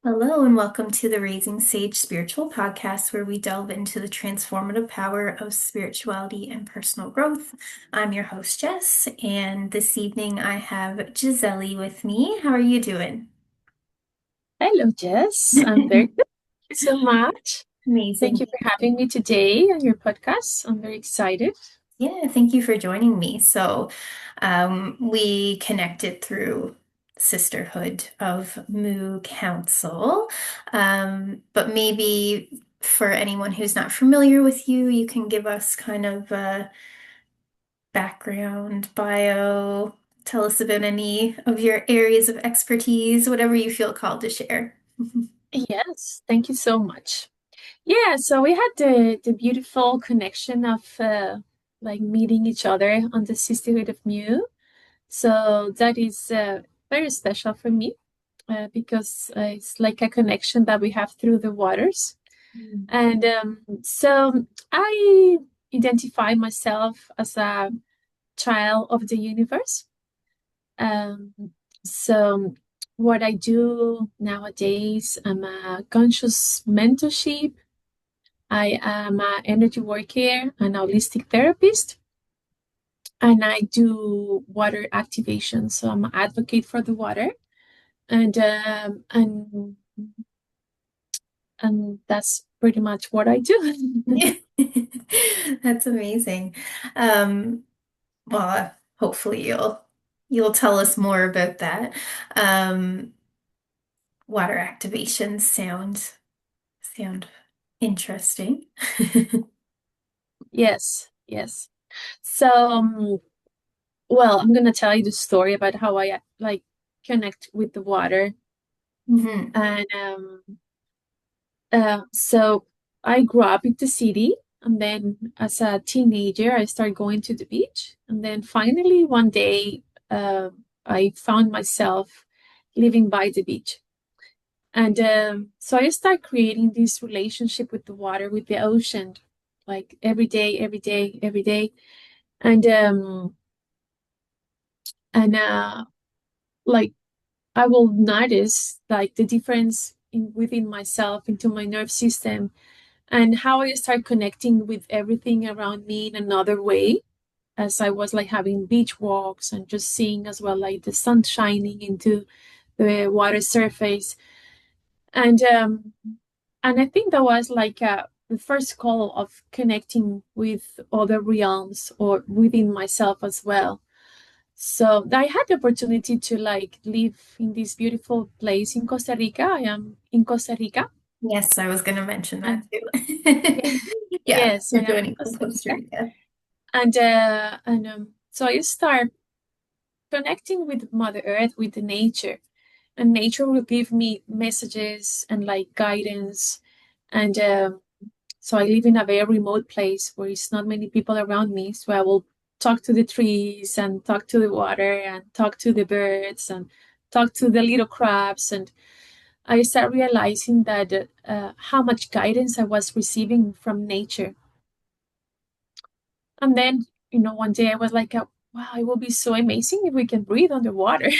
Hello, and welcome to the Raising Sage Spiritual Podcast, where we delve into the transformative power of spirituality and personal growth. I'm your host, Jess, and this evening I have Giseli with me. How are you doing? Hello, Jess. I'm very good. Thank you so much. Thank Amazing. you for having me today on your podcast. I'm very excited. Yeah, thank you for joining me. We connected through Sisterhood of Moo Council. But maybe for anyone who's not familiar with you, you can give us kind of a background, bio, tell us about any of your areas of expertise, whatever you feel called to share. Yes, thank you so much. Yeah, so we had the beautiful connection of like meeting each other on the Sisterhood of Mu. So that is very special for me because it's like a connection that we have through the waters. And so I identify myself as a child of the universe. Um, so what I do nowadays, I'm a conscious mentorship. I am an energy worker, an holistic therapist, and I do water activation. So I'm an advocate for the water, and um, and and that's pretty much what I do. That's amazing. Um, Hopefully you'll tell us more about that. Um, Water activations sound interesting. Yes, yes. So, well, I'm gonna tell you the story about how I like connect with the water. Mhm. And so I grew up in the city, and then as a teenager, I started going to the beach. And then finally, one day, uh, I found myself living by the beach. And so I started creating this relationship with the water, with the ocean, like every day, every day, every day. And um, and like I will notice like the difference in within myself, into my nerve system, and how I start connecting with everything around me in another way, as I was like having beach walks and just seeing as well like the sun shining into the water surface. And um and I think that was like the first call of connecting with other realms or within myself as well. So I had the opportunity to like live in this beautiful place in Costa Rica. I am in Costa Rica. Yes, I was going to mention that And too. Yeah, yes, I you're am in joining from Costa Costa Rica. Rica. And so I start connecting with Mother Earth, with the nature, and nature will give me messages and like guidance. And so I live in a very remote place where it's not many people around me, so I will talk to the trees and talk to the water and talk to the birds and talk to the little crabs. And I start realizing that how much guidance I was receiving from nature. And then, one day I was like, wow, it would be so amazing if we can breathe underwater.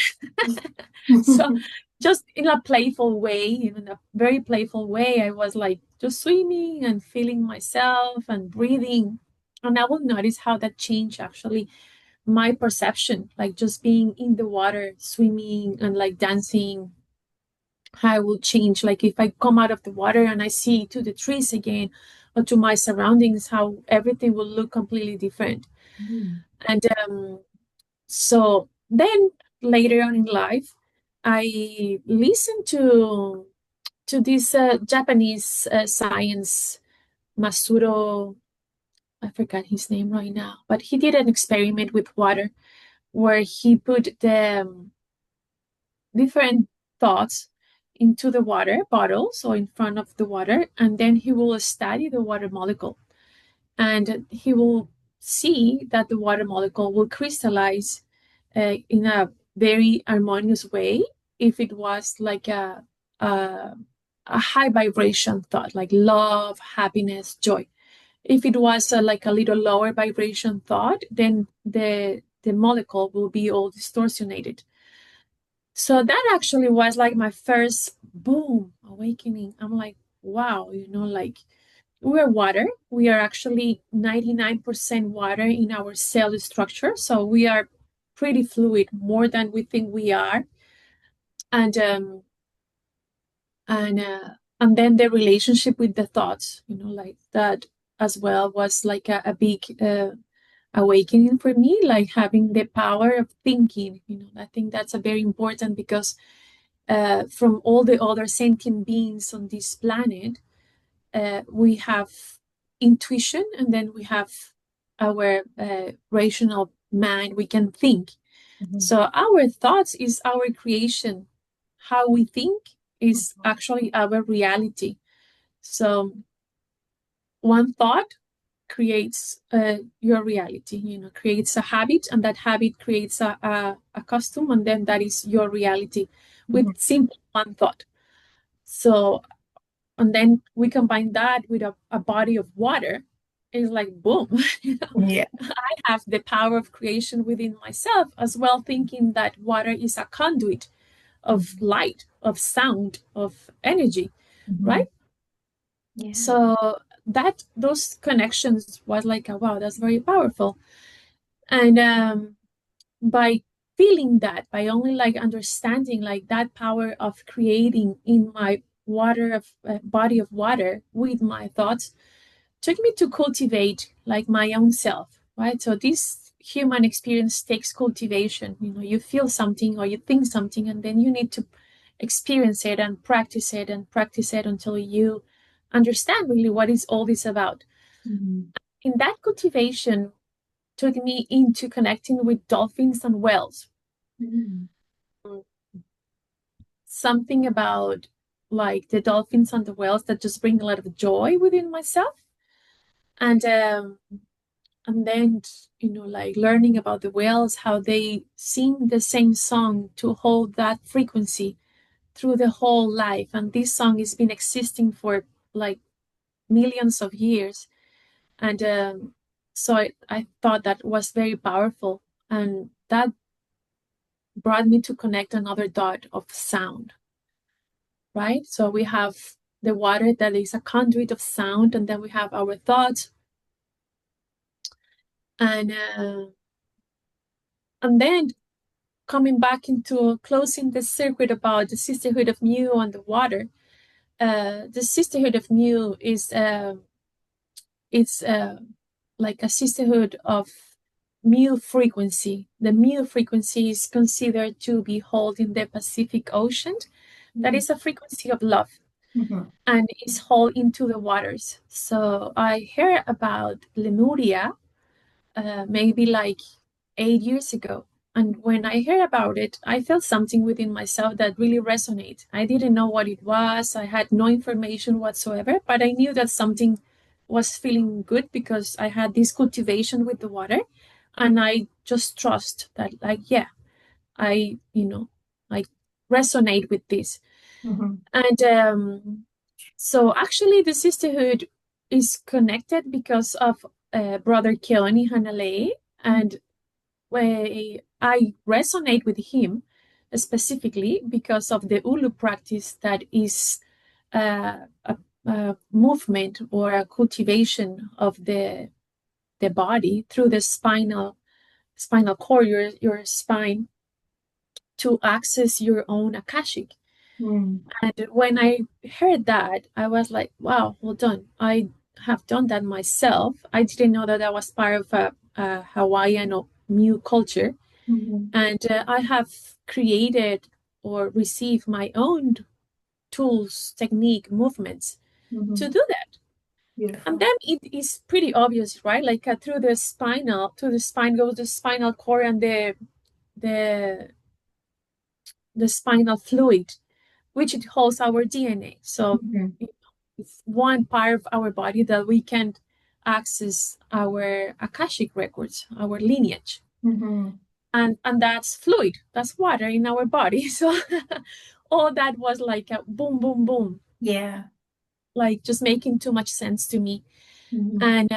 So, just in a playful way, in a very playful way, I was like just swimming and feeling myself and breathing. And I will notice how that changed actually my perception, like just being in the water, swimming and like dancing. How it will change, like if I come out of the water and I see to the trees again or to my surroundings, how everything will look completely different. And so then later on in life, I listened to this Japanese science, Masuro. I forgot his name right now, but he did an experiment with water where he put the different thoughts into the water bottles or in front of the water, and then he will study the water molecule, and he will see that the water molecule will crystallize in a very harmonious way if it was like a, a high vibration thought, like love, happiness, joy. If it was like a little lower vibration thought, then the molecule will be all distortionated. So that actually was like my first boom awakening. I'm like, wow, like we're water. We are actually 99% water in our cell structure. So we are pretty fluid, more than we think we are. And and uh, and then the relationship with the thoughts, like that as well was like a big awakening for me, like having the power of thinking. I think that's a very important because from all the other sentient beings on this planet, we have intuition, and then we have our rational mind. We can think. Mhm. So our thoughts is our creation. How we think is Mhm. actually our reality. So one thought creates your reality, creates a habit, and that habit creates a custom, and then that is your reality with Mhm. simple one thought. So, and then we combine that with a body of water. It's like, boom, Yeah. I have the power of creation within myself as well, thinking that water is a conduit of Mhm. light, of sound, of energy, Mhm. right? Yeah. So that those connections was like, wow, that's very powerful. And by feeling that, by only like understanding like that power of creating in my water of body of water with my thoughts, took me to cultivate like my own self, right? So this human experience takes cultivation. You feel something or you think something, and then you need to experience it and practice it and practice it until you understand really what is all this about. Mhm. In that cultivation took me into connecting with dolphins and whales. Mhm. Something about like the dolphins and the whales that just bring a lot of joy within myself. And then like learning about the whales, how they sing the same song to hold that frequency through the whole life. And this song has been existing for like millions of years. And so I thought that was very powerful, and that brought me to connect another dot of sound, right? So we have the water that is a conduit of sound, and then we have our thoughts, and uh, and then coming back into closing the circuit about the sisterhood of mu and the water. The sisterhood of mu is it's like a sisterhood of mu frequency. The mu frequency is considered to be held in the Pacific Ocean. That Mhm. is a frequency of love Mhm. and is hauled into the waters. So I heard about Lemuria maybe like 8 years ago. And when I heard about it, I felt something within myself that really resonated. I didn't know what it was. I had no information whatsoever, but I knew that something was feeling good because I had this cultivation with the water. And I just trust that, like, yeah, I resonate with this. Mhm. And so actually, the sisterhood is connected because of Brother Keoni Hanalei, and I resonate with him specifically because of the Ulu practice that is a movement or a cultivation of the body through the spinal cord, your spine, to access your own akashic. Mhm. And when I heard that, I was like, wow, hold on. I have done that myself. I didn't know that that was part of a Hawaiian or Mu culture. Mhm. And I have created or received my own tools, technique, movements to Mhm. do that. And Beautiful. then it is pretty obvious, right? Like through the spine goes the spinal cord and the the spinal fluid, which it holds our DNA. So Mhm. it's one part of our body that we can access our akashic records, our lineage. Mhm. And that's fluid, that's water in our body. So all that was like a boom, boom, boom, Yeah. like just making too much sense to me. Mhm. And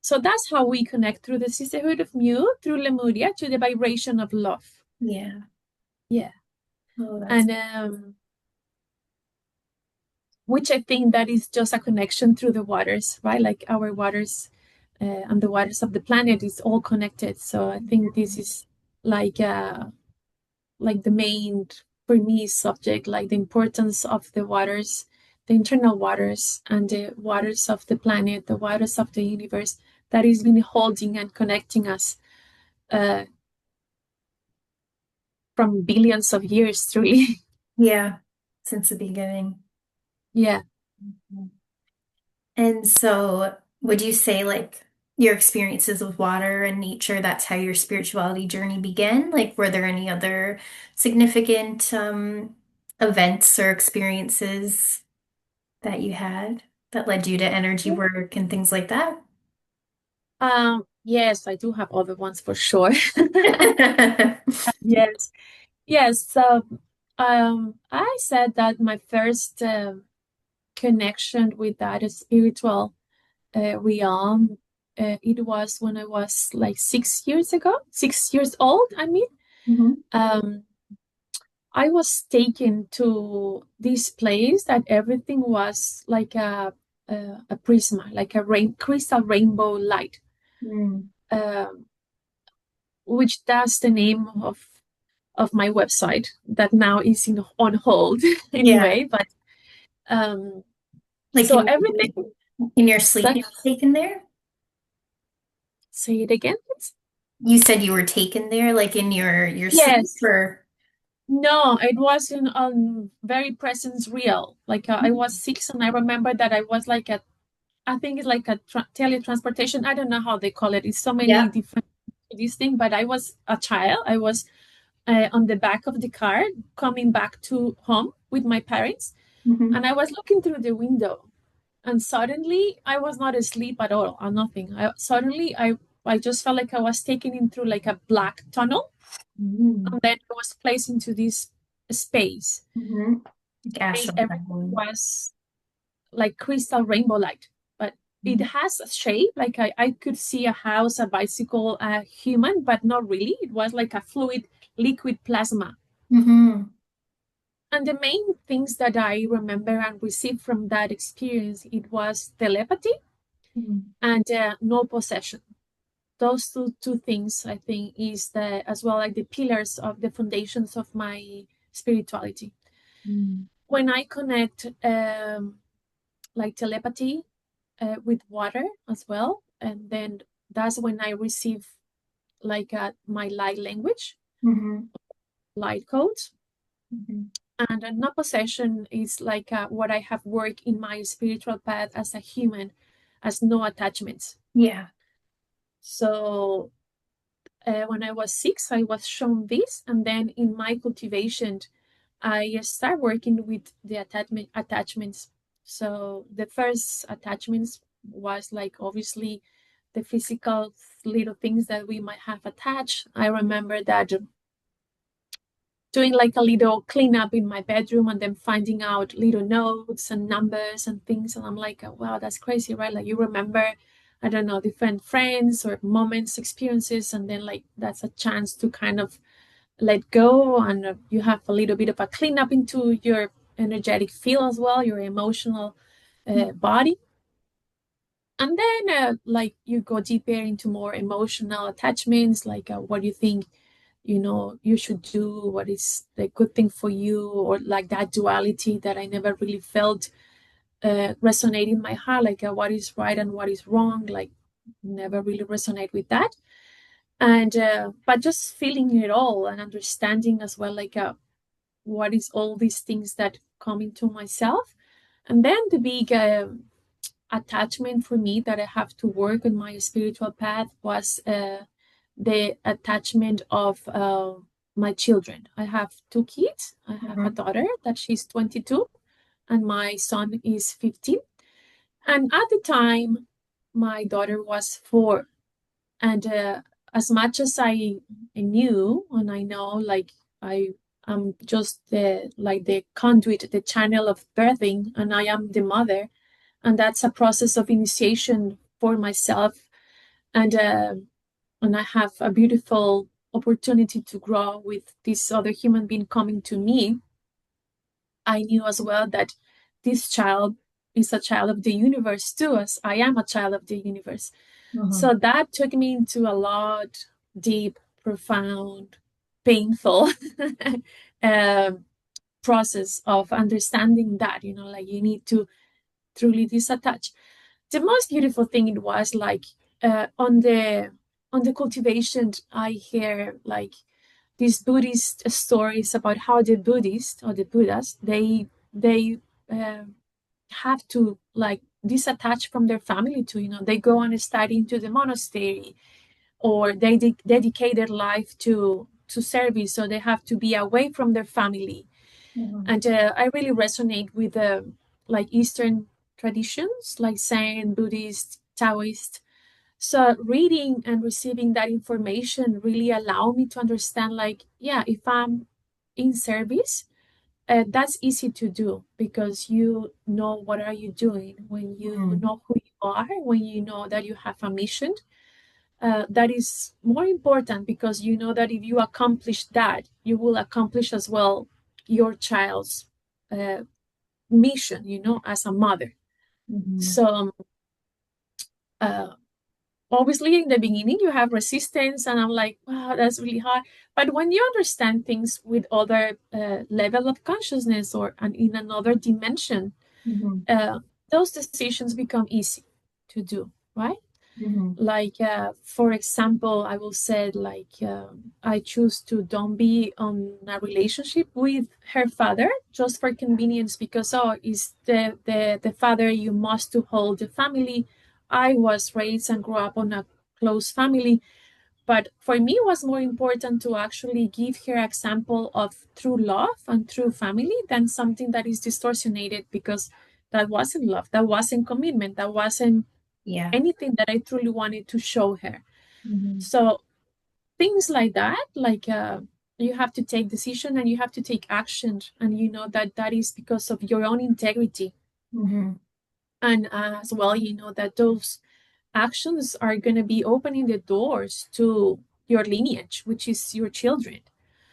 so that's how we connect through the sisterhood of mu, through Lemuria, to the vibration of love. Yeah. Yeah. Oh, that's And which I think that is just a connection through the waters, right? Like our waters and the waters of the planet is all connected. So I think this is like like the main for me subject, like the importance of the waters, the internal waters and the waters of the planet, the waters of the universe that is been holding and connecting us uh, from billions of years, truly. yeah, since the beginning. Yeah. Mhm. And so, would you say like your experiences with water and nature, that's how your spirituality journey began? Like, were there any other significant events or experiences that you had that led you to energy work and things like that? Yes, I do have other ones for sure. Yes. Yes. So I said that my first connection with that spiritual realm, it was when I was like 6 years ago, 6 years old. I mean, Mhm. um, I was taken to this place that everything was like a prisma, like a crystal rainbow light, Mm. um, which that's the name of my website that now is on hold Yeah. anyway. But um, Like so everything. in your sleep Sorry, you were taken there? say it again, please. You said you were taken there, like in your sleep, Yes. or No, it wasn't very presence real. Like I was 6, and I remember that I was like I think it's like a teletransportation. I don't know how they call it. It's so many yeah. different this thing. But I was a child. I was on the back of the car coming back to home with my parents, and Hmm. I was looking through the window, and suddenly I was not asleep at all or nothing. I just felt like I was taken into like a black tunnel, Hmm. and then I was placed into this space. Hmm. Like astral Everything traveling. was like crystal rainbow light, but it Hmm. has a shape. Like I could see a house, a bicycle, a human, but not really. It was like a fluid liquid plasma. Hmm. And the main things that I remember and received from that experience, it was telepathy and no possession. Those two things I think is the as well like the pillars of the foundations of my spirituality. When I connect like telepathy with water as well, and then that's when I receive like my light language, Hmm. light codes. Hmm. And no possession is like what I have worked in my spiritual path as a human, as no attachments. Yeah. So when I was 6, I was shown this, and then in my cultivation, I start working with the attachments. So the first attachments was like obviously the physical little things that we might have attached. I remember that doing like a little cleanup in my bedroom and then finding out little notes and numbers and things. And I'm like, wow, that's crazy, right? Like you remember, I don't know, different friends or moments, experiences, and then like that's a chance to kind of let go and you have a little bit of a cleanup into your energetic field as well, your emotional body. And then like you go deeper into more emotional attachments, like what do you think you should do, what is the good thing for you, or like that duality that I never really felt resonate in my heart, like what is right and what is wrong, like never really resonate with that. And but just feeling it all and understanding as well, like what is all these things that come into myself. And then the big attachment for me that I have to work on my spiritual path was the attachment of my children. I have two kids. I have a Hmm. daughter that she's 22 and my son is 15. And at the time, my daughter was 4. And as much as I knew and I know, like I am just the like the conduit, the channel of birthing, and I am the mother, and that's a process of initiation for myself. And I have a beautiful opportunity to grow with this other human being coming to me, I knew as well that this child is a child of the universe too, as I am a child of the universe. Mm-hmm. So that took me into a lot deep, profound, painful um, process of understanding that, like you need to truly disattach. The most beautiful thing it was like on the cultivation, I hear like these Buddhist stories about how the Buddhists or the Buddhas they uh, have to like disattach from their family too. They go and study into the monastery, or they dedicate their life to service, so they have to be away from their family. Mm-hmm. And I really resonate with like Eastern traditions, like Zen, Buddhist, Taoist. So reading and receiving that information really allow me to understand, like, yeah, if I'm in service, that's easy to do because you know what are you doing when you Mm-hmm. know who you are, when you know that you have a mission. That is more important because you know that if you accomplish that, you will accomplish as well your child's uh, mission, as a mother. Mm-hmm. So uh, obviously in the beginning you have resistance, and I'm like, wow, that's really hard. But when you understand things with other level of consciousness, or in another dimension, Mm-hmm. uh, those decisions become easy to do, right? Mm-hmm. Like for example, I will say, like, I choose to don't be on a relationship with her father just for convenience, because is the father you must to hold the family. I was raised and grew up on a close family, but for me it was more important to actually give her example of true love and true family than something that is distortionated, because that wasn't love, that wasn't commitment, that wasn't Yeah. anything that I truly wanted to show her. Mm-hmm. So things like that, like you have to take decision and you have to take action, and you know that that is because of your own integrity, Mm-hmm. and as well, you know that those actions are going to be opening the doors to your lineage, which is your children.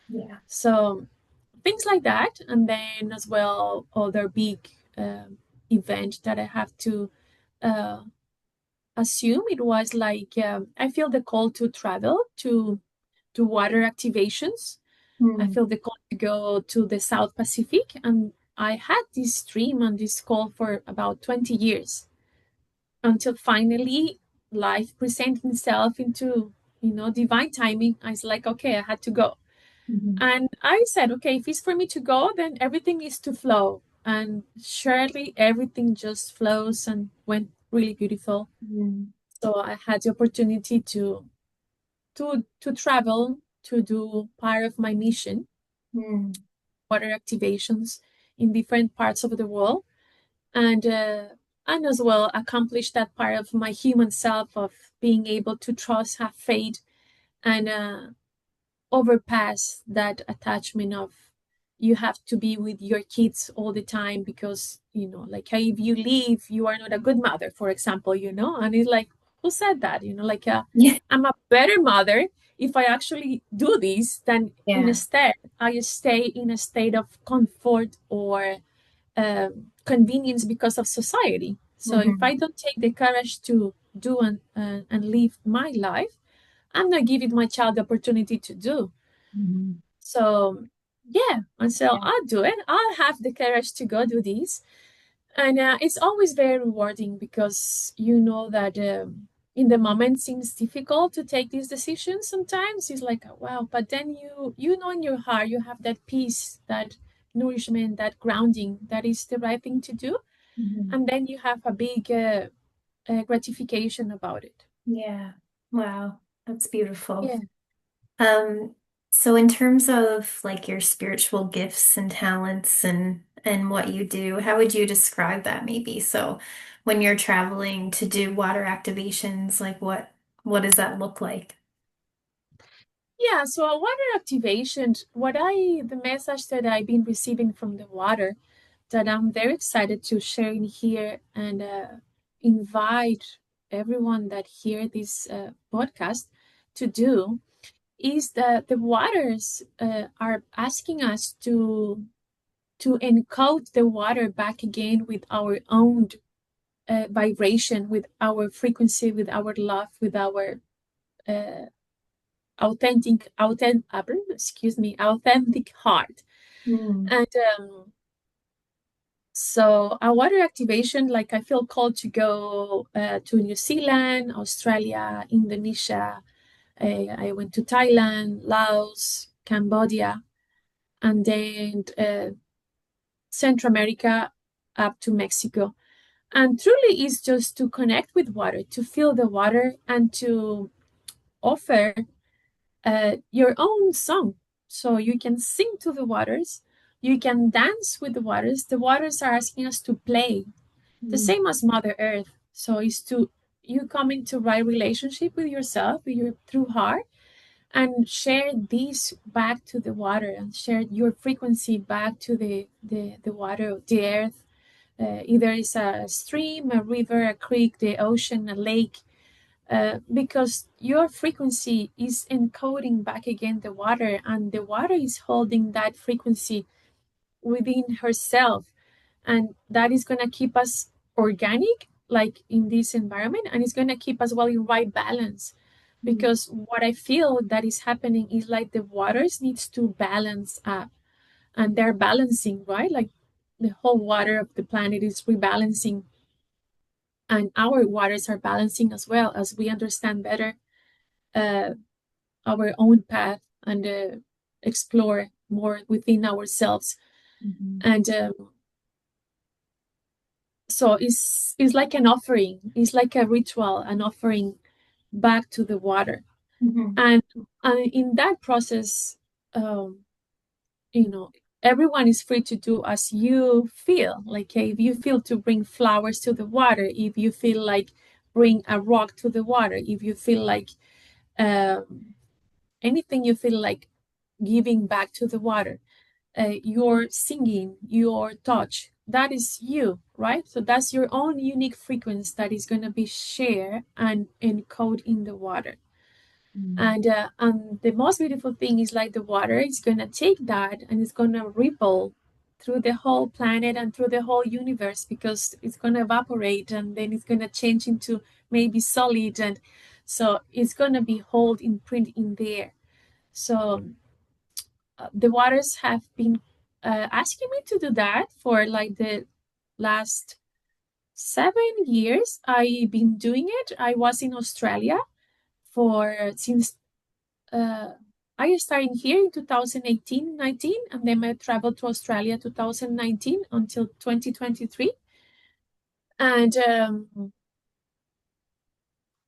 Yeah. So things like that, and then as well other big event that I have to uh, assume it was like I feel the call to travel to water activations. I Mm-hmm. feel the call to go to the South Pacific, and I had this dream and this call for about 20 years until finally life presented itself into divine timing. I was like, okay, I had to go, Mm-hmm. and I said, okay, if it's for me to go, then everything is to flow. And surely everything just flows and went really beautiful. Mm-hmm. So I had the opportunity to travel to do part of my mission, water activations in different parts of the world, and and as well accomplish that part of my human self of being able to trust, have faith, and overpass that attachment of you have to be with your kids all the time because like if you leave you are not a good mother, for example, and it's like, who said that? Like Yeah. I'm a better mother if I actually do this than Yeah. instead I stay in a state of comfort or convenience because of society. So if Mm-hmm. I don't take the courage to do and live my life, I'm not giving my child the opportunity to do. Mm-hmm. So yeah, and so Yeah. I'll do it. I'll have the courage to go do this, and it's always very rewarding because you know that in the moment seems difficult to take these decisions. Sometimes it's like, wow, but then you know in your heart you have that peace, that nourishment, that grounding that is the right thing to do, Mm-hmm. and then you have a big gratification about it. Yeah. Wow. That's beautiful. Yeah. Um, so in terms of like your spiritual gifts and talents and what you do, how would you describe that maybe? So when you're traveling to do water activations, like what does that look like? Yeah, so water activation, the message that I've been receiving from the water that I'm very excited to share in here and invite everyone that hear this podcast to do is that the waters are asking us to encode the water back again with our own vibration, with our frequency, with our love, with our uh, authentic heart. Mm. And so a water activation, like I feel called to go to New Zealand, Australia, Indonesia. I went to Thailand, Laos, Cambodia, and then Central America up to Mexico. And truly is just to connect with water, to feel the water, and to offer your own song. So you can sing to the waters, you can dance with the waters. The waters are asking us to play, the Mm. same as Mother Earth. So it's to you come into right relationship with yourself, with your true heart, and share this back to the water and share your frequency back to the water, the earth. Either it's a stream, a river, a creek, the ocean, a lake, because your frequency is encoding back again the water, and the water is holding that frequency within herself, and that is going to keep us organic, like in this environment, and it's going to keep us well in right balance. Mm. Because what I feel that is happening is like the waters needs to balance up, and they're balancing, right? Like the whole water of the planet is rebalancing, and our waters are balancing as well as we understand better uh, our own path and explore more within ourselves. Mhm. And so it's like an offering, it's like a ritual, an offering back to the water. Mhm. And in that process, um, you know, everyone is free to do as you feel. Like if you feel to bring flowers to the water, if you feel like bring a rock to the water, if you feel like um, anything you feel like giving back to the water, your singing, your touch, that is you, right? So that's your own unique frequency that is going to be shared and encoded in the water. Mm. And the most beautiful thing is like the water is going to take that and it's going to ripple through the whole planet and through the whole universe, because it's going to evaporate and then it's going to change into maybe solid, and so it's going to be hold imprint in there. So the waters have been asking me to do that for like the last 7 years. I've been doing it. I was in Australia for since uh, I started here in 2018, 19, and then I traveled to Australia 2019 until 2023. And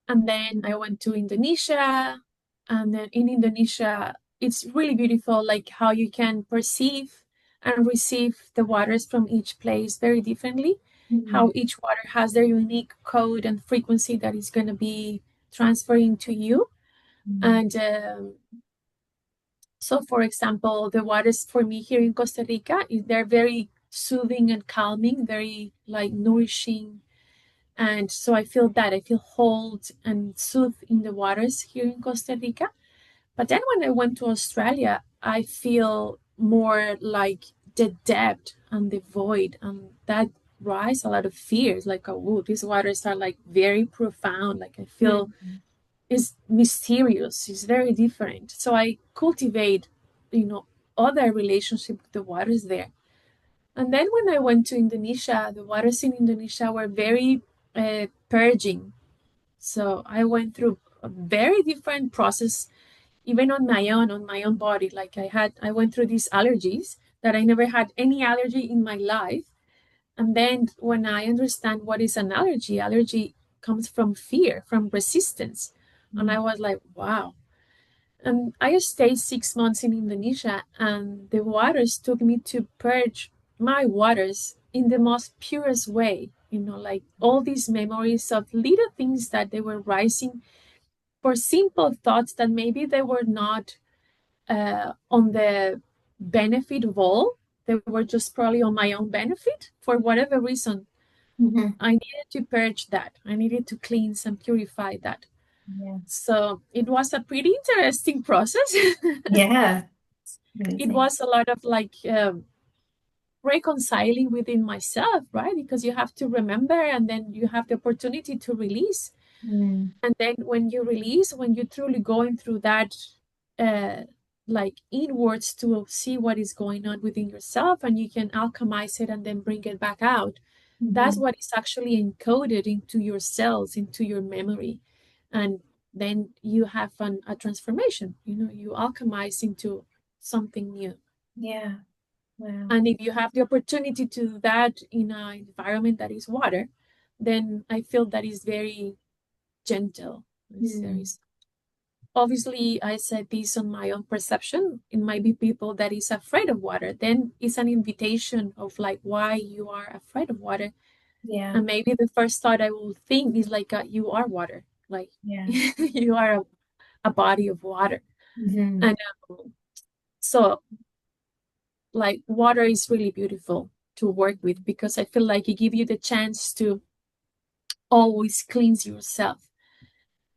and then I went to Indonesia, and then in Indonesia, it's really beautiful, like how you can perceive and receive the waters from each place very differently, Mm. how each water has their unique code and frequency that is going to be transferring to you. Mm. And so, for example, the waters for me here in Costa Rica, they're very soothing and calming, very like nourishing. And so I feel that I feel hold and soothed in the waters here in Costa Rica. But then when I went to Australia, I feel more like the depth and the void, and that rise a lot of fears. Like, oh, these waters are like very profound. Like I feel Mm. it's mysterious. It's very different. So I cultivate, you know, other relationship with the waters there. And then when I went to Indonesia, the waters in Indonesia were very purging. So I went through a very different process, even on my own body. Like I went through these allergies that I never had any allergy in my life. And then when I understand what is an allergy, allergy comes from fear, from resistance. And I Mm. was like, wow. And I stayed 6 months in Indonesia, and the waters took me to purge my waters in the most purest way. You know, like all these memories of little things that they were rising for simple thoughts that maybe they were not on the benefit of all. They were just probably on my own benefit for whatever reason. Mhm. I needed to purge that. I needed to cleanse and purify that. Yeah. So it was a pretty interesting process. Yeah. It Amazing. was a lot of like reconciling within myself, right? Because you have to remember and then you have the opportunity to release. Mm. And then when you release, when you're truly going through that, uh, like inwards to see what is going on within yourself, and you can alchemize it and then bring it back out. That's Hmm. what is actually encoded into your cells, into your memory. And then you have a transformation, you alchemize into something new. Yeah. Wow. And if you have the opportunity to do that in an environment that is water, then I feel that is very gentle. It's very Mm. obviously I said this on my own perception. It might be people that is afraid of water. Then it's an invitation of like why you are afraid of water. Yeah. And maybe the first thought I will think is like you are water, like Yeah. you are a body of water. Hmm. And so like water is really beautiful to work with because I feel like it gives you the chance to always cleanse yourself.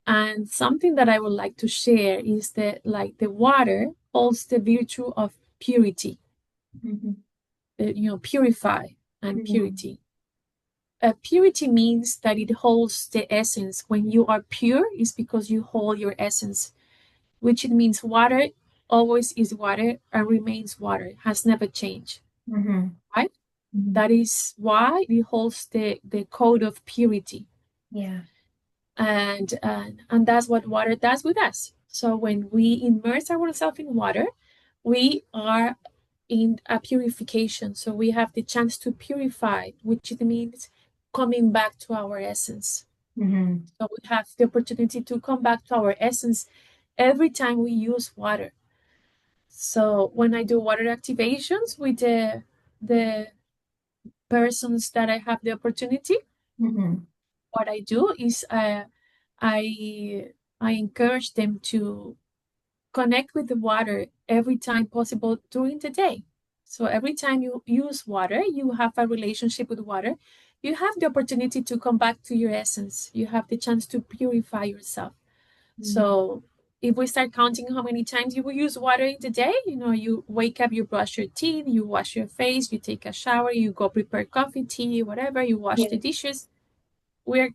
And something that I would like to share is that like the water holds the virtue of purity, Hmm. purify and Mm. purity. Purity means that it holds the essence. When you are pure, is because you hold your essence, which it means water always is water and remains water, has never changed, Hmm. right? Hmm. That is why it holds the code of purity. Yeah. And that's what water does with us. So when we immerse ourselves in water, we are in a purification. So we have the chance to purify, which it means coming back to our essence. Hmm. So we have the opportunity to come back to our essence every time we use water. So when I do water activations with the persons that I have the opportunity, Hmm. what I do is I I encourage them to connect with the water every time possible during the day. So every time you use water, you have a relationship with water. You have the opportunity to come back to your essence. You have the chance to purify yourself. Mm. So if we start counting how many times you will use water in the day, you wake up, you brush your teeth, you wash your face, you take a shower, you go prepare coffee, tea, whatever, you wash the Yeah. dishes, we're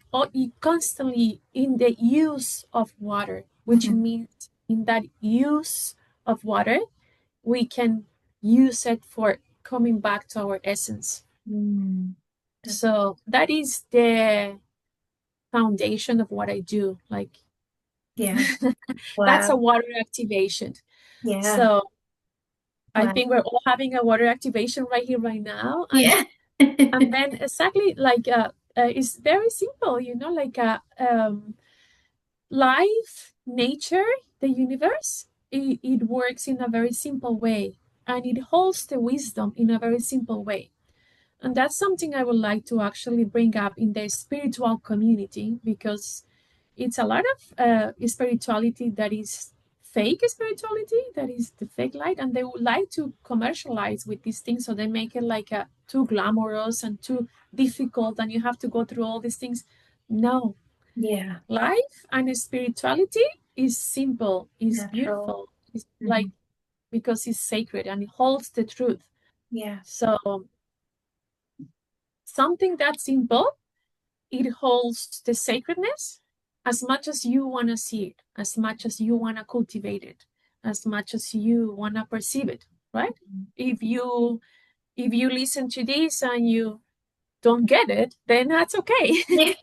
constantly in the use of water, which Hmm. means in that use of water, we can use it for coming back to our essence. Mm. That's, So that is the foundation of what I do. Like yeah. that's a Wow. water activation. Yeah. So I Wow. think we're all having a water activation right here, right now. And Yeah. and then exactly like it's very simple, like life, nature, the universe, it works in a very simple way and it holds the wisdom in a very simple way. And that's something I would like to actually bring up in the spiritual community because it's a lot of spirituality that is fake spirituality, that is the fake light, and they would like to commercialize with these things. So they make it like too glamorous and too difficult, and you have to go through all these things. No, Yeah. life and spirituality is simple, is Natural. beautiful, it's like Hmm. because it's sacred and it holds the truth. Yeah. So something that simple, it holds the sacredness as much as you want to see it, as much as you want to cultivate it, as much as you want to perceive it, right? If you listen to this and you don't get it, then that's okay. Yeah.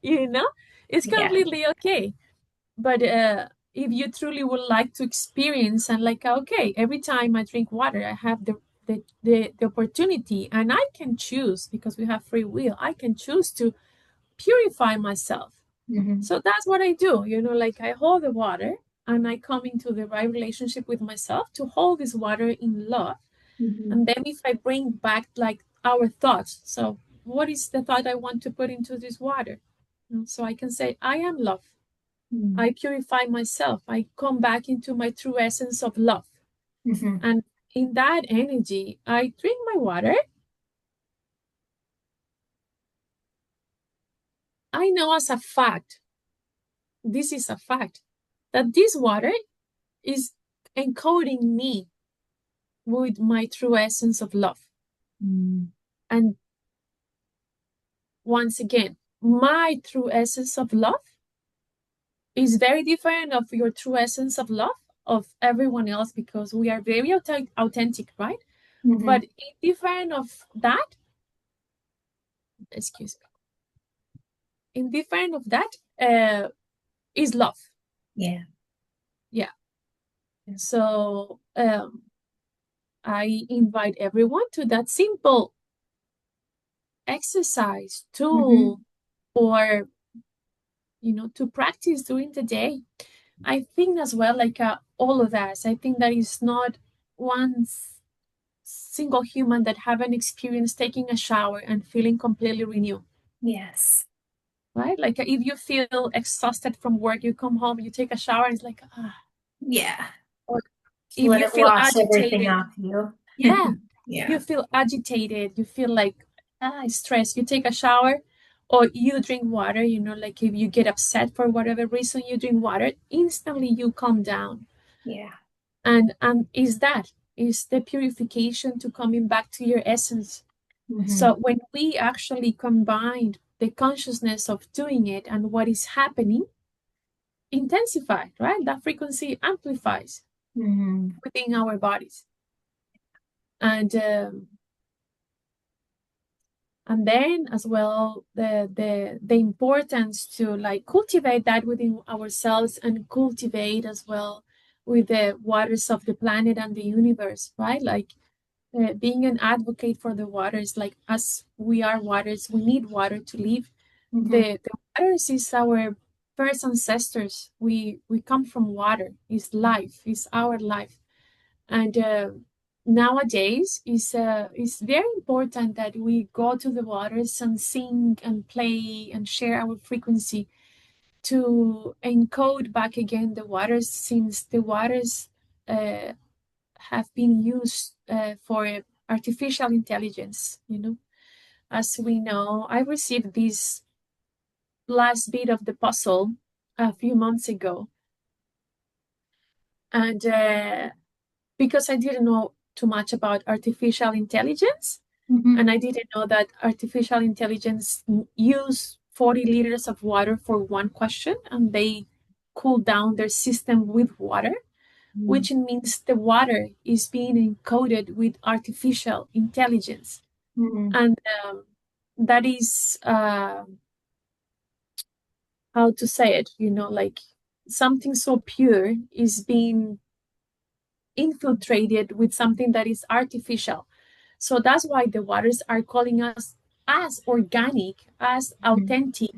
you know it's Yeah. completely okay. But if you truly would like to experience and like, okay, every time I drink water, I have the opportunity and I can choose because we have free will. I can choose to purify myself. Hmm. So that's what I do. Like I hold the water and I come into the right relationship with myself to hold this water in love. Hmm. And then if I bring back like our thoughts, so what is the thought I want to put into this water? So I can say, I am love. I purify myself. I come back into my true essence of love. Hmm. And in that energy, I drink my water I know as a fact, this is a fact, that this water is encoding me with my true essence of love. Mm. And once again, my true essence of love is very different of your true essence of love of everyone else, because we are very authentic, right? Hmm. But in different of that, excuse me, in different of that is love. Yeah. Yeah. So I invite everyone to that simple exercise tool, Hmm. or to practice during the day. I think as well, like all of us, I think that is not one single human that haven't experienced taking a shower and feeling completely renewed, Yes. right? Like if you feel exhausted from work, you come home, you take a shower, and it's like, ah. Yeah. Or Just if let you it feel wash everything agitated, off you. yeah, you Yeah. feel agitated, you feel like stressed, you take a shower, or you drink water, like if you get upset for whatever reason, you drink water, instantly you calm down. Yeah. And is the purification to coming back to your essence. Hmm. So when we actually combine the consciousness of doing it and what is happening, intensify, right? That frequency amplifies Hmm. within our bodies. And and then as well, the importance to like cultivate that within ourselves, and cultivate as well with the waters of the planet and the universe, right? Like being an advocate for the waters, like as we are waters, we need water to live. Hmm. The waters is our first ancestors. We come from water. Is life. Is our life. And nowadays is very important that we go to the waters and sing and play and share our frequency to encode back again the waters, since the waters uh, have been used for artificial intelligence. As we know, I received this last bit of the puzzle a few months ago, and because I didn't know too much about artificial intelligence, and Hmm. I didn't know that artificial intelligence use 40 liters of water for one question, and they cool down their system with water, which means the water is being encoded with artificial intelligence. Hmm. And that is, how to say it, like something so pure is being infiltrated with something that is artificial. So that's why the waters are calling us as organic, as Hmm. authentic,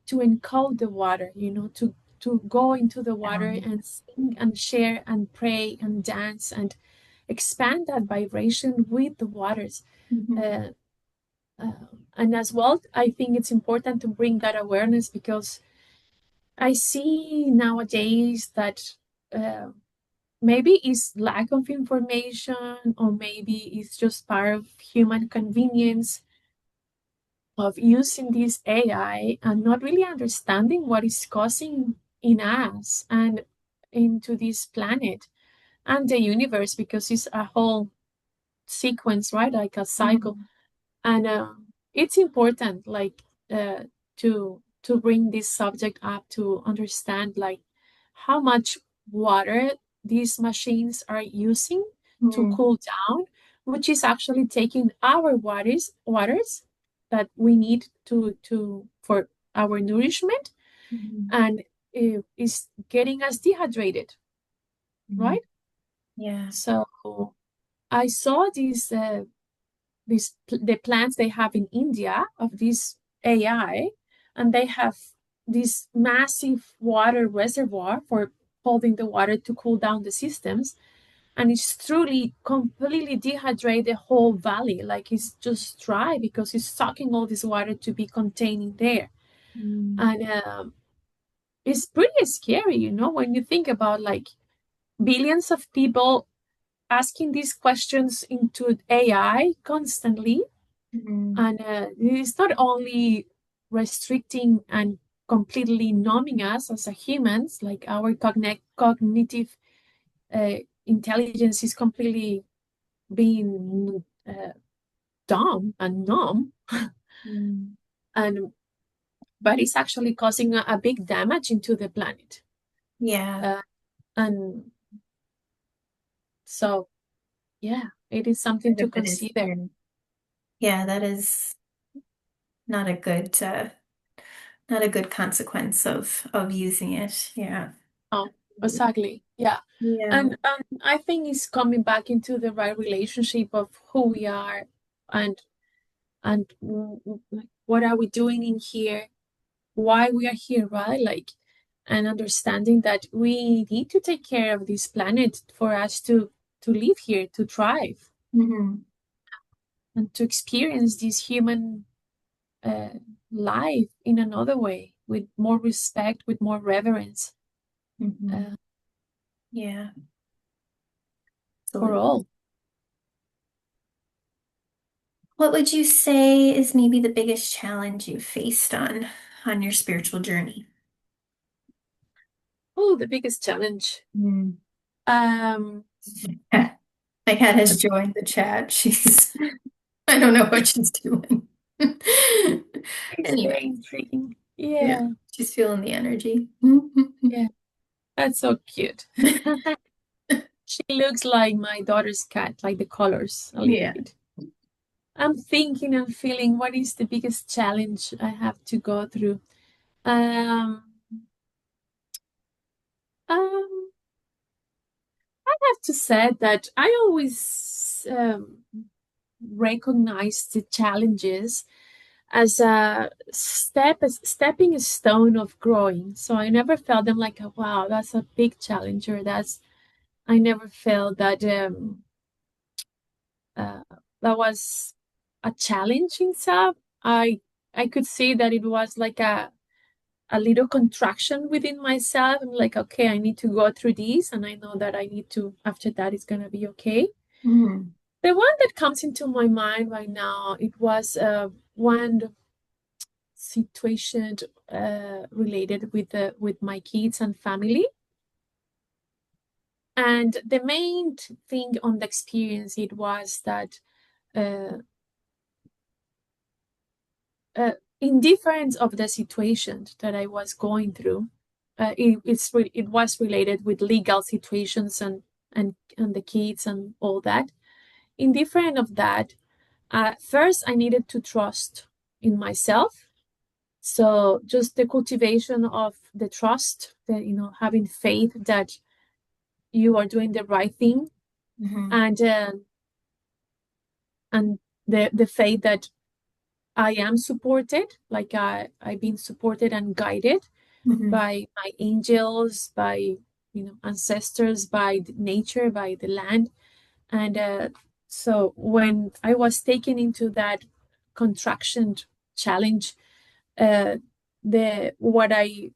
to encode the water, to go into the water Um, and sing and share and pray and dance and expand that vibration with the waters. mhm. Uh, uh, and as well, I think it's important to bring that awareness, because I see nowadays that maybe it's lack of information, or maybe it's just part of human convenience of using this AI and not really understanding what is causing in us and into this planet and the universe, because it's a whole sequence, right? Like a cycle. Mhm. And it's important, like to bring this subject up, to understand like how much water these machines are using to Mhm. cool down, which is actually taking our waters that we need to for our nourishment, Mhm. and is getting us dehydrated, Mhm. right? Yeah. So I saw the plants they have in India of this AI, and they have this massive water reservoir for holding the water to cool down the systems, and it's truly completely dehydrate the whole valley, like it's just dry because it's sucking all this water to be containing there. Mhm. And it's pretty scary, when you think about like billions of people asking these questions into AI constantly. Mhm. And it's not only restricting and completely numbing us as a humans, like our cognitive uh, intelligence is completely being dumb and numb, Mm. and but it's actually causing a big damage into the planet. Yeah, Uh, and so, yeah, it is something part to of it is, consider. yeah, that is not a good not a good consequence of using it. Yeah. Oh, exactly. Yeah. Yeah. And I think it's coming back into the right relationship of who we are, and like, what are we doing in here? Why we are here, right? Like, and understanding that we need to take care of this planet for us to live here, to thrive, Hmm. and to experience this human uh, life in another way, with more respect, with more reverence Hmm. uh, Yeah, for absolutely. all. What would you say is maybe the biggest challenge you've faced on your spiritual journey? Oh, the biggest challenge. Mm. Um, Yeah. My cat has joined the chat. She's, I don't know what she's doing. it's very Anyway, intriguing. yeah, Yeah, she's feeling the energy. yeah, that's so cute. She looks like my daughter's cat, like the colors a little Yeah. bit. I'm thinking and feeling what is the biggest challenge I have to go through. Um, um, I have to say that I always recognize the challenges as a stepping stone of growing. So I never felt them like, wow, that's a big challenge, or that's I never felt that uh, that was a challenge in itself. I could see that it was like a little contraction within myself. I'm like, okay, I need to go through this, and I know that I need to. After that, it's gonna be okay. Mm. The one that comes into my mind right now, it was one situation related with my kids and family. And the main thing on the experience it was that uh, indifference of the situation that I was going through. It was related with legal situations and the kids and all that. Indifferent of that, first I needed to trust in myself. So just the cultivation of the trust, that having faith that you are doing the right thing, Hmm. and the faith that I am supported, like I've been supported and guided Hmm. by my angels, by ancestors, by nature, by the land. And so when I was taken into that contraction challenge, uh, the what I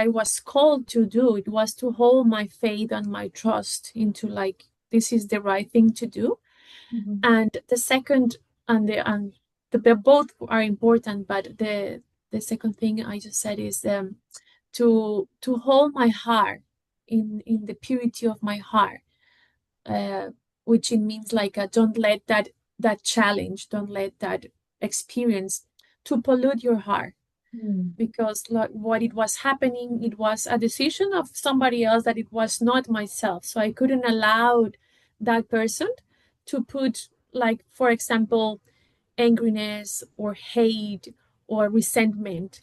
was called to do, it was to hold my faith and my trust into, like, this is the right thing to do. Hmm. And the second, and the both are important, but the second thing I just said is to hold my heart in the purity of my heart, uh, which it means like don't let that challenge, don't let that experience to pollute your heart, Mm. because like what it was happening, it was a decision of somebody else, that it was not myself. So I couldn't allow that person to put, like, for example, angriness or hate or resentment,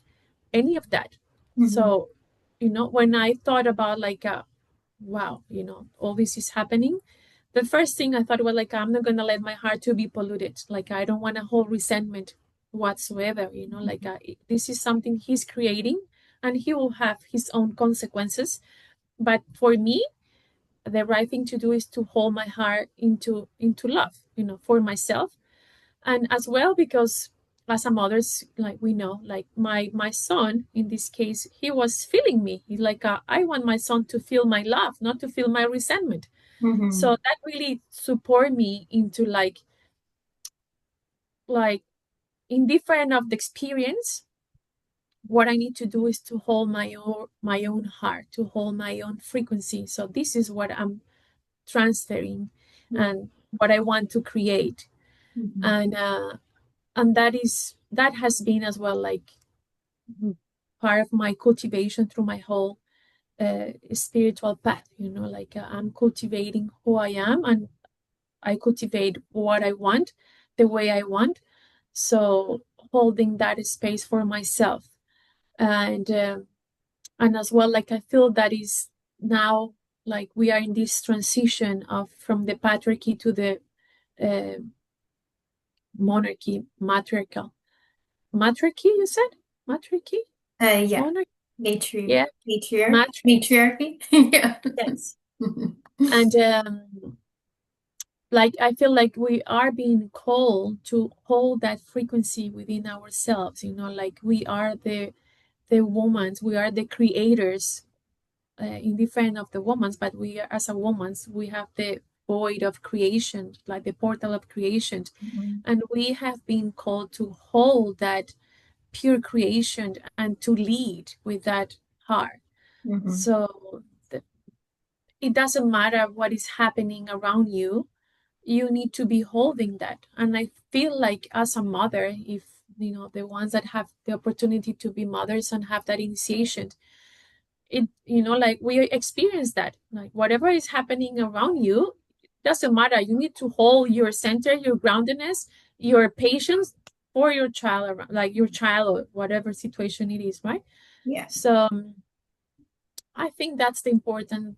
any of that. Hmm. So when I thought about, like, wow, all this is happening, the first thing I thought was, like, I'm not going to let my heart to be polluted. Like, I don't want to hold resentment whatsoever. Like, this is something he's creating, and he will have his own consequences. But for me, the right thing to do is to hold my heart into love, for myself, and as well because as a mother, like, we know, like, my son in this case, he was feeling me. He's like, I want my son to feel my love, not to feel my resentment. Hmm. So that really support me into, like indifferent of the experience, what I need to do is to hold my own heart, to hold my own frequency. So this is what I'm transferring Yeah. and what I want to create. Mhm. And that has been as well like part of my cultivation through my whole spiritual path. Like I'm cultivating who I am, and I cultivate what I want the way I want. So holding that space for myself, and as well, like I feel that is now, like we are in this transition of from the patriarchy to the uh, monarchy, matriarchy, you said? Matriarchy? Yeah. Monarchy? Matri Yeah, matriarchy. matriarchy. Yeah. Yes. Mhm. And like I feel like we are being called to hold that frequency within ourselves, like we are the women, we are the creators, indifferent of the woman's, but we are, as a woman's, we have the void of creation, like the portal of creation, Mhm. and we have been called to hold that pure creation and to lead with that heart. Mhm. So the, it doesn't matter what is happening around you. You need to be holding that. And I feel like as a mother, if the ones that have the opportunity to be mothers and have that initiation, it like we experience that, like whatever is happening around you, doesn't matter. You need to hold your center, your groundedness, your patience for your child, around, like your child or whatever situation it is, right? Yeah. So I think that's the important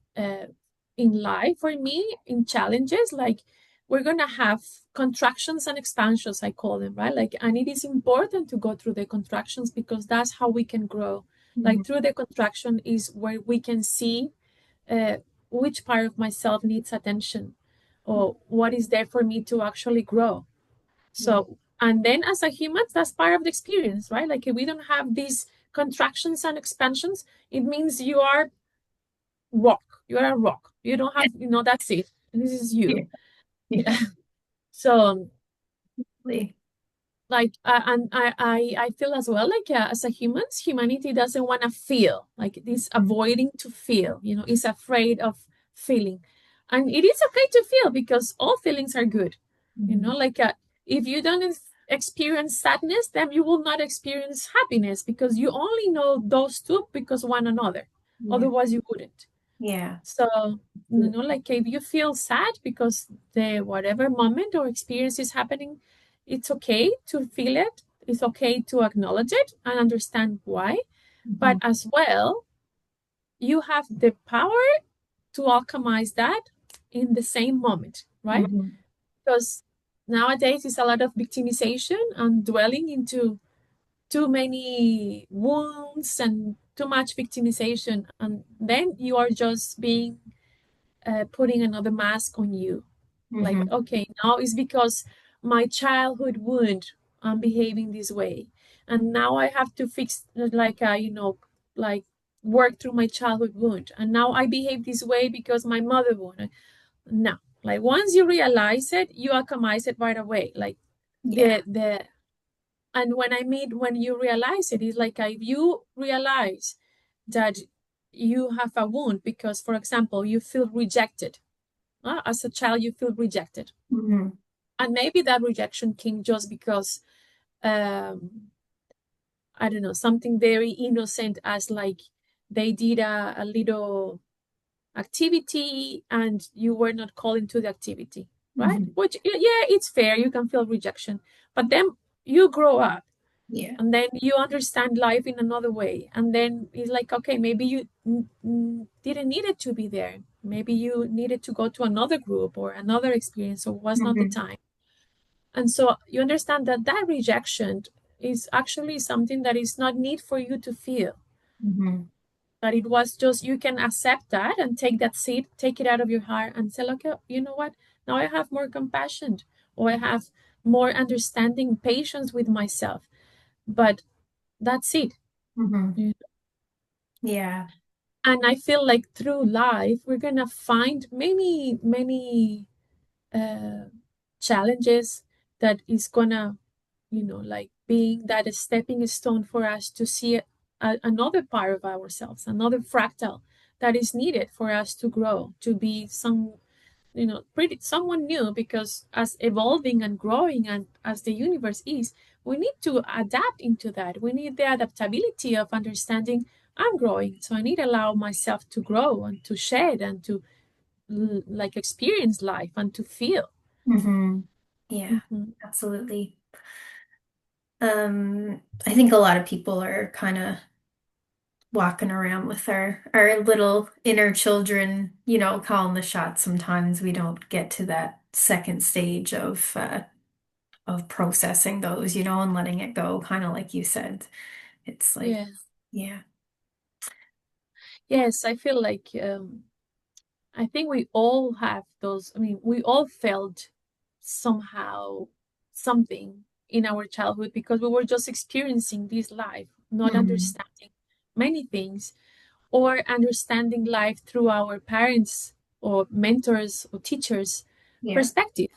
in life for me, in challenges. Like we're gonna have contractions and expansions, I call them, right? Like, and it is important to go through the contractions because that's how we can grow. Like Mhm. through the contraction is where we can see uh, which part of myself needs attention, or what is there for me to actually grow. Yeah. So, and then as a human, that's part of the experience, right? Like if we don't have these contractions and expansions, it means you are rock. You're a rock. You don't have, that's it. This is Yeah. you. Yeah. So, Really. like, and I feel as well, like, as a humans, humanity doesn't want to feel, like this avoiding to feel, is afraid of feeling. And it is okay to feel because all feelings are good, Mhm. like, if you don't experience sadness, then you will not experience happiness because you only know those two because one another. Yeah. Otherwise, you wouldn't. Yeah. So, like if you feel sad because the whatever moment or experience is happening, it's okay to feel it. It's okay to acknowledge it and understand why. But Mhm. as well, you have the power to alchemize that in the same moment, right? Mhm. Because nowadays it's a lot of victimization and dwelling into too many wounds and too much victimization. And then you are just being putting another mask on you. Like, Mhm. okay, now it's because my childhood wound, I'm behaving this way. And now I have to fix, like, like work through my childhood wound. And now I behave this way because my mother wound. No, like once you realize it, you alchemize it right away. Like Yeah. and when I mean when you realize it, is like if you realize that you have a wound because, for example, you feel rejected. As a child, you feel rejected. Mhm. And maybe that rejection came just because, I don't know, something very innocent, as like they did a little activity and you were not called into the activity, right? Mhm. Which, yeah, it's fair. You can feel rejection. But then you grow up Yeah. and then you understand life in another way. And then it's like, okay, maybe you didn't need it to be there. Maybe you needed to go to another group or another experience, or was not the Mhm. time. And so you understand that that rejection is actually something that is not need for you to feel. Mhm. That it was just you can accept that and take that seed, take it out of your heart, and say, okay, you know what? Now I have more compassion, or I have more understanding, patience with myself. But that's it. Mhm. Yeah. And I feel like through life we're gonna find many uh, challenges that is gonna like being that a stepping stone for us to see another part of ourselves, another fractal that is needed for us to grow, to be some, pretty someone new, because as evolving and growing and as the universe is, we need to adapt into that. We need the adaptability of understanding I'm growing, so I need to allow myself to grow and to shed and to like experience life and to feel. Hmm. Yeah, Hmm. absolutely. I think a lot of people are kind of walking around with our little inner children, calling the shots. Sometimes we don't get to that second stage of processing those, and letting it go, kind of like you said. It's like, Yeah. yeah. Yes, I feel like I think we all have those. I mean, we all felt somehow something in our childhood because we were just experiencing this life, not Hmm. understanding many things, or understanding life through our parents or mentors or teachers' Yeah. perspective,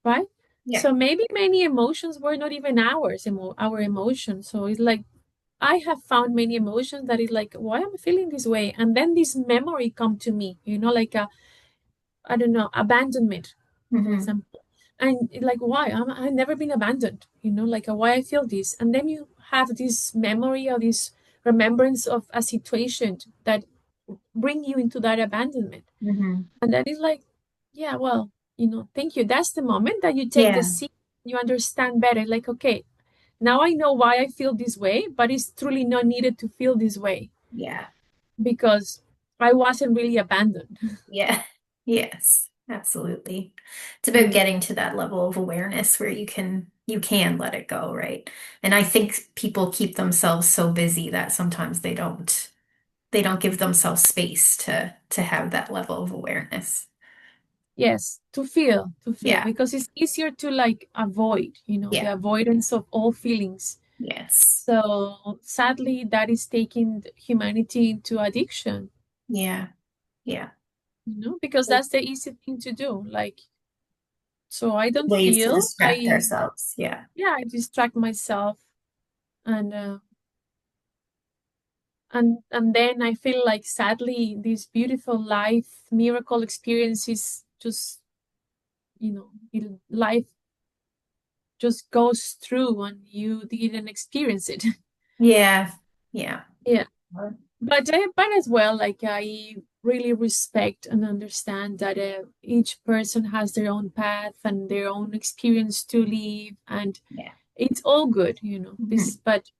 right? Yeah. So maybe many emotions were not even ours, our emotions. So it's like I have found many emotions that is like, why am I feeling this way? And then this memory come to me, like a, I don't know, abandonment, for Hmm. example. And like, why? I've never been abandoned, like why I feel this. And then you have this memory or this remembrance of a situation that bring you into that abandonment. Hmm. And that is like, yeah, well, thank you. That's the moment that you take the Yeah. seat, you understand better. Like, okay, now I know why I feel this way, but it's truly not needed to feel this way Yeah. because I wasn't really abandoned. Yeah. Yes, absolutely. It's about Yeah. getting to that level of awareness where you can let it go, right? And I think people keep themselves so busy that sometimes they don't give themselves space to have that level of awareness. Yes, to feel, Yeah. because it's easier to like avoid, the Yeah. avoidance of all feelings. Yes. So sadly, that is taking humanity into addiction, Yeah. Yeah. because that's the easy thing to do. Like, so I don't Ways to feel, distract ourselves. Yeah. yeah, I distract myself, and and then I feel like sadly, this beautiful life miracle experiences just, life just goes through and you didn't experience it. Yeah. Yeah. Yeah. But as well, like I really respect and understand that each person has their own path and their own experience to live, and Yeah. it's all good, Mhm. this. But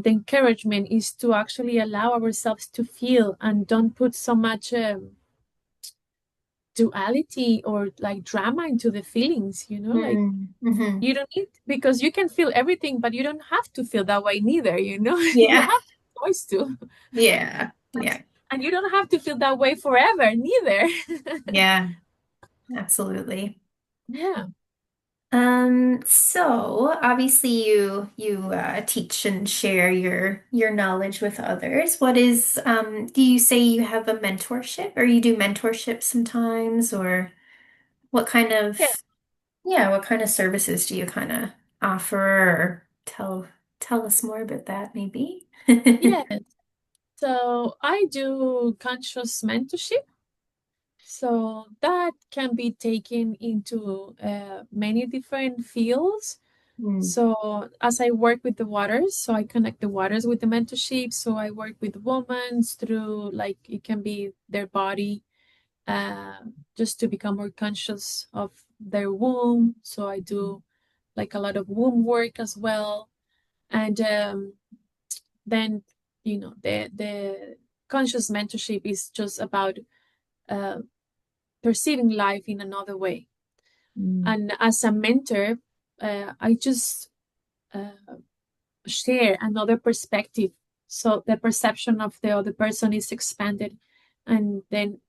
the encouragement is to actually allow ourselves to feel and don't put so much duality or like drama into the feelings, like Mm-hmm. you don't need, because you can feel everything, but you don't have to feel that way neither, you Yeah. have the choice to. Yeah. Yeah. And you don't have to feel that way forever neither. Yeah. Absolutely. Yeah. So obviously you teach and share your knowledge with others. Do you say you have a mentorship or you do mentorship sometimes, or what kind Yeah. of yeah, what kind of services do you kind of offer, or tell us more about that maybe? Yeah. So I do conscious mentorship. So that can be taken into many different fields. Mm, So as I work with the waters, so I connect the waters with the mentorship. So I work with women through, like, it can be their body, uh, just to become more conscious of their womb. So I do like a lot of womb work as well. And then, the conscious mentorship is just about uh, perceiving life in another way. mm, And as a mentor, I just uh, share another perspective. So the perception of the other person is expanded. And then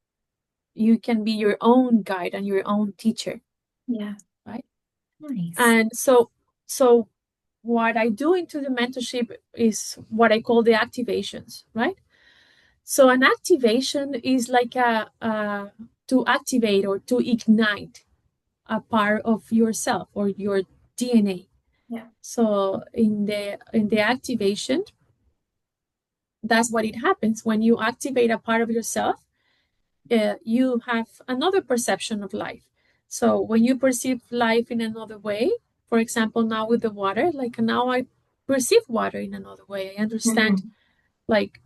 you can be your own guide and your own teacher, yeah, right? nice. And so what I do into the mentorship is what I call the activations, right? So an activation is like a to activate or to ignite a part of yourself or your DNA. Yeah. So in the activation, that's what it happens when you activate a part of yourself. You have another perception of life. So when you perceive life in another way, for example, now with the water, like now I perceive water in another way. I understand, Hmm. like,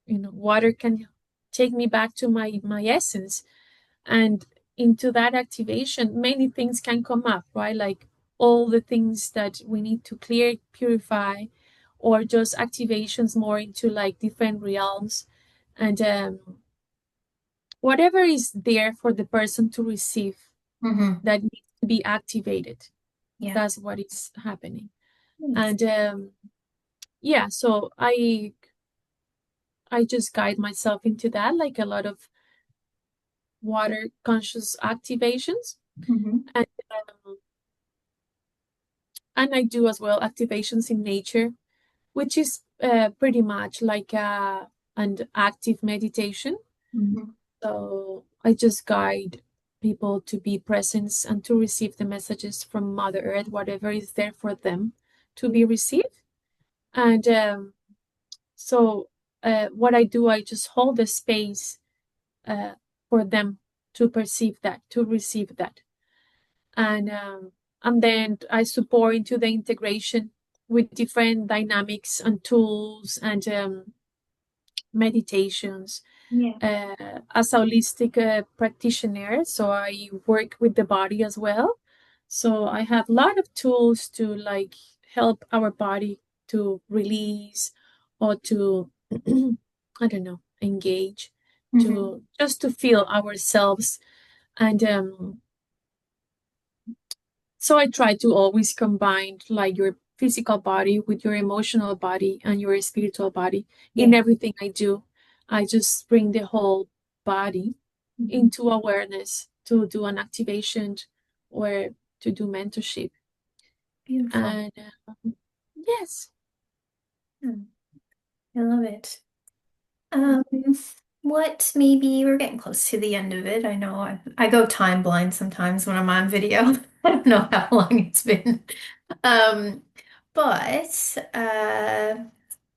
water can take me back to my essence, and into that activation many things can come up, right? Like all the things that we need to clear, purify, or just activations more into like different realms. And whatever is there for the person to receive Hmm. that needs to be activated, Yeah. that's what is happening. Nice. And yeah, so I just guide myself into that, like a lot of water conscious activations. Hmm. And and I do as well activations in nature, which is pretty much like an active meditation. Hmm. So I just guide people to be present and to receive the messages from Mother Earth, whatever is there for them to be received. And so what I do, I just hold the space uh, for them to perceive that, to receive that. And then I support into the integration with different dynamics and tools and meditations Yeah. as a holistic practitioner. So I work with the body as well. So I have a lot of tools to like help our body to release or to I don't know, engage, Hmm. to just to feel ourselves. And so I try to always combine like your physical body with your emotional body and your spiritual body in Yeah. everything I do. I just bring the whole body Hmm. into awareness to do an activation or to do mentorship. Beautiful. And yes, Hmm. I love it. Um, what maybe we're getting close to the end of it. I know I go time blind sometimes when I'm on video. I don't know how long it's been. Um, but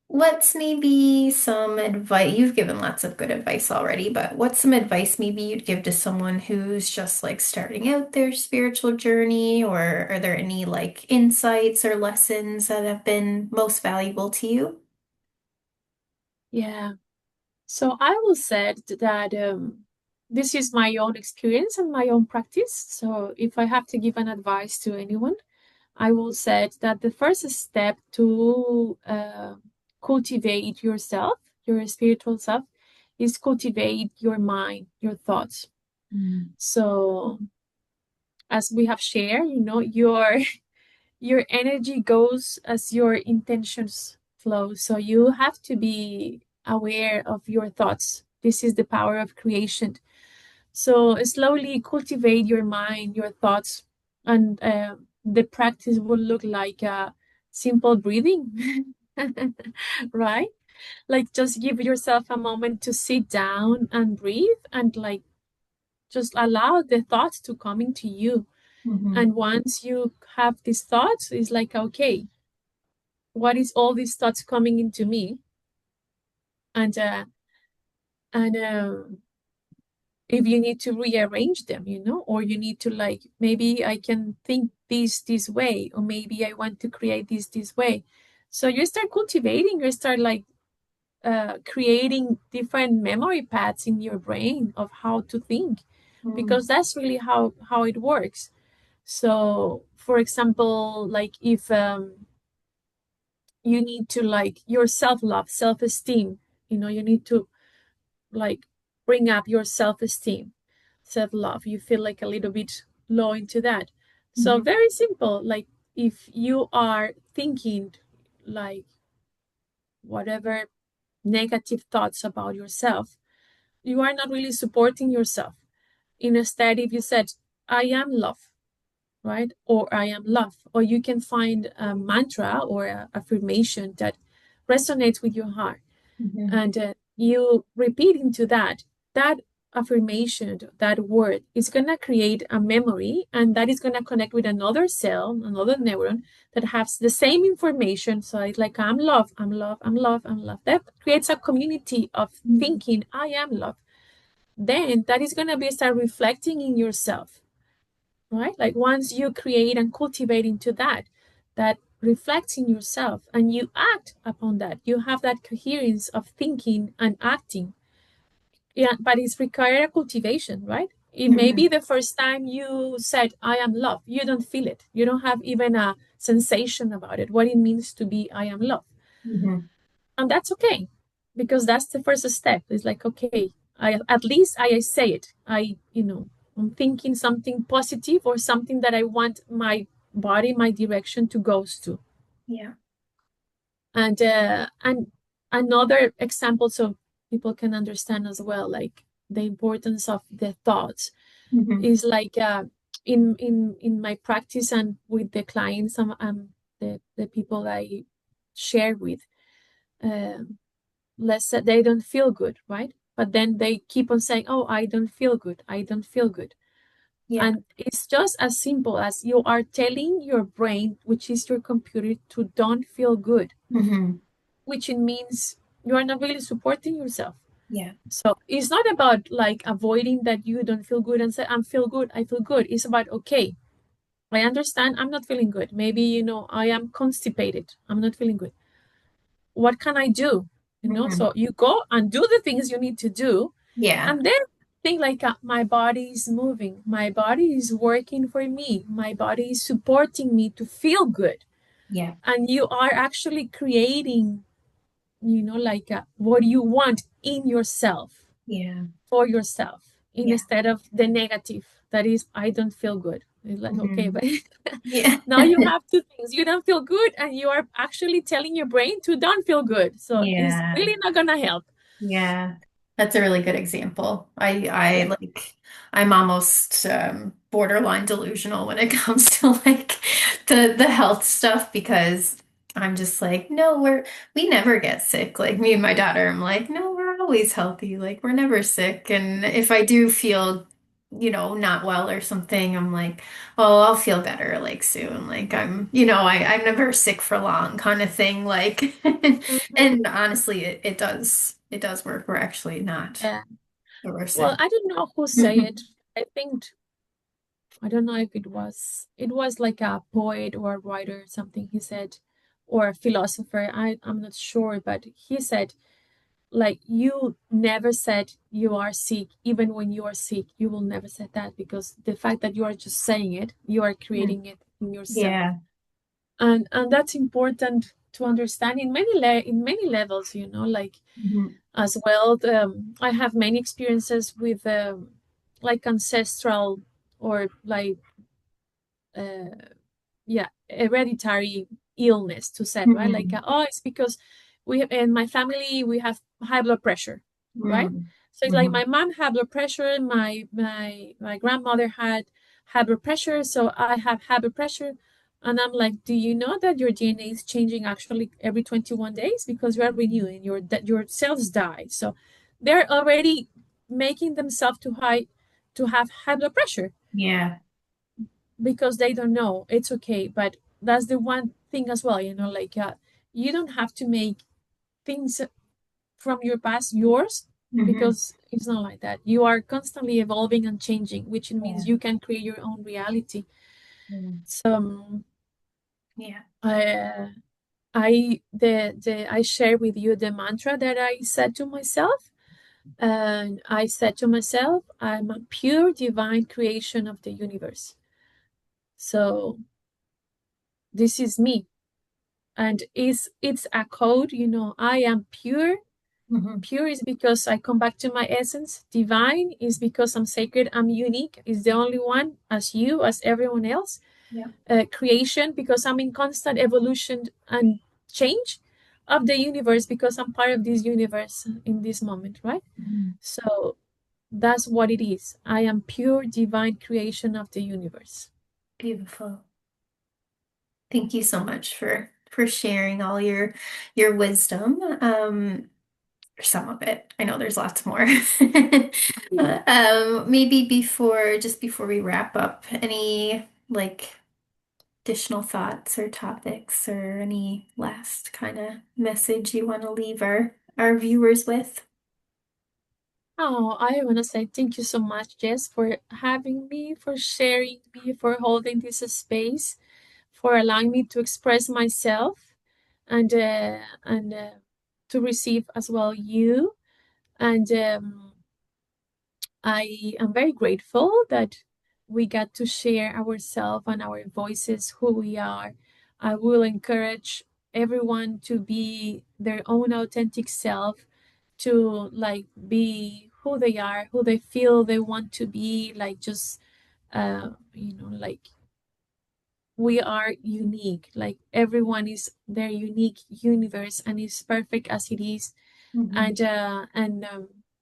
what's maybe some advice? You've given lots of good advice already, but what's some advice maybe you'd give to someone who's just like starting out their spiritual journey, or are there any like insights or lessons that have been most valuable to you? yeah. So I will say that this is my own experience and my own practice. So if I have to give an advice to anyone, I will say that the first step to cultivate yourself, your spiritual self, is cultivate your mind, your thoughts. Mm. So as we have shared, your energy goes as your intentions flow. So you have to be aware of your thoughts. This is the power of creation. So slowly cultivate your mind, your thoughts, and the practice will look like simple breathing, right? Like just give yourself a moment to sit down and breathe and like just allow the thoughts to come into you. Hmm. And once you have these thoughts, it's like, okay, what is all these thoughts coming into me? And if you need to rearrange them, or you need to like, maybe I can think this way, or maybe I want to create this way. So you start cultivating, you start like creating different memory paths in your brain of how to think, because that's really how it works. So for example, like if you need to like your self-love, self-esteem, you need to like bring up your self-esteem, self-love. You feel like a little bit low into that. So Hmm. very simple, like if you are thinking like whatever negative thoughts about yourself, you are not really supporting yourself. Instead, if you said, I am love, right? Or I am love, or you can find a mantra or a affirmation that resonates with your heart, Hmm. and you repeat into that affirmation, that word, is going to create a memory, and that is going to connect with another cell, another neuron that has the same information. So it's like, I'm love, I'm love, I'm love, I'm love. That creates a community of Mhm. thinking, I am love. Then that is going to be start reflecting in yourself, right? Like once you create and cultivate into that, that reflects in yourself and you act upon that, you have that coherence of thinking and acting. Yeah, but it's required a cultivation, right? It may be Mhm. the first time you said, I am love. You don't feel it. You don't have even a sensation about it, what it means to be I am love. Mhm. And that's okay, because that's the first step. It's like, okay, at least I say it. I'm thinking something positive or something that I want my body, my direction to goes to. Yeah. And another example, so people can understand as well, like the importance of the thoughts, Mhm. is like in my practice and with the clients, the people I share with, um, let's say they don't feel good, right? But then they keep on saying, oh, I don't feel good, I don't feel good. Yeah. And it's just as simple as you are telling your brain, which is your computer, to don't feel good, Mhm. which it means you are not really supporting yourself. Yeah. So it's not about like avoiding that you don't feel good and say, I'm feel good, I feel good. It's about, okay, I understand I'm not feeling good. Maybe, I am constipated. I'm not feeling good. What can I do? Mhm. So you go and do the things you need to do. Yeah. And then think like, my body is moving. My body is working for me. My body is supporting me to feel good. Yeah. And you are actually creating, like what you want in yourself, Yeah. for yourself, Yeah. instead of the negative that is, I don't feel good. It's like, okay, Mhm. but Yeah. now you have two things. You don't feel good, and you are actually telling your brain to don't feel good. So it's Yeah. really not gonna help. Yeah, that's a really good example. I Yeah. like I'm almost borderline delusional when it comes to like the health stuff because I'm just like, no, we never get sick. Like me and my daughter, I'm like, no, we're always healthy. Like we're never sick. And if I do feel, not well or something, I'm like, oh, I'll feel better like soon. Like I'm never sick for long kind of thing. Like Mhm. and honestly, it does work. We're actually not Yeah. we're Well, sick. I don't know who say it. I think, I don't know if it was like a poet or a writer or something, he said, or a philosopher. I'm not sure, but he said, like, you never said you are sick. Even when you are sick, you will never say that, because the fact that you are just saying it, you are Mhm. creating it in yourself. Yeah. And that's important to understand in many levels, like, Mhm. as well. I have many experiences with like ancestral, or like, uh, yeah, hereditary illness, to say, right? Like, Mhm. oh, it's because in my family we have high blood pressure, right? Mhm. So it's like my Mhm. mom had blood pressure, my grandmother had high blood pressure, so I have high blood pressure. And I'm like, do you know that your DNA is changing actually every 21 days, because you are renewing, your cells die, so they're already making themselves too high to have high blood pressure, Yeah. because they don't know. It's okay. But that's the one thing as well, like, you don't have to make things from your past yours, Mhm. because it's not like that. You are constantly evolving and changing, which Yeah. means you can create your own reality. Mhm. So, Yeah. I I share with you the mantra that I said to myself. And I said to myself, I'm a pure divine creation of the universe. So this is me. And it's a code, I am pure. Mhm. Pure is because I come back to my essence. Divine is because I'm sacred, I'm unique, is the only one, as you, as everyone else. Yeah. Creation, because I'm in constant evolution and change of the universe, because I'm part of this universe in this moment, right? Mhm. So that's what it is. I am pure divine creation of the universe. Beautiful. Thank you so much for sharing all your wisdom. for some of it. I know there's lots more. Maybe just before we wrap up, any like additional thoughts or topics or any last kind of message you want to leave our viewers with? Oh, I want to say thank you so much, Jess, for having me, for sharing me, for holding this space, for allowing me to express myself and to receive as well you. And I am very grateful that we got to share ourselves and our voices, who we are. I will encourage everyone to be their own authentic self, to like be who they are, who they feel they want to be, like just like we are unique. Like everyone is their unique universe and is perfect as it is. Mhm. And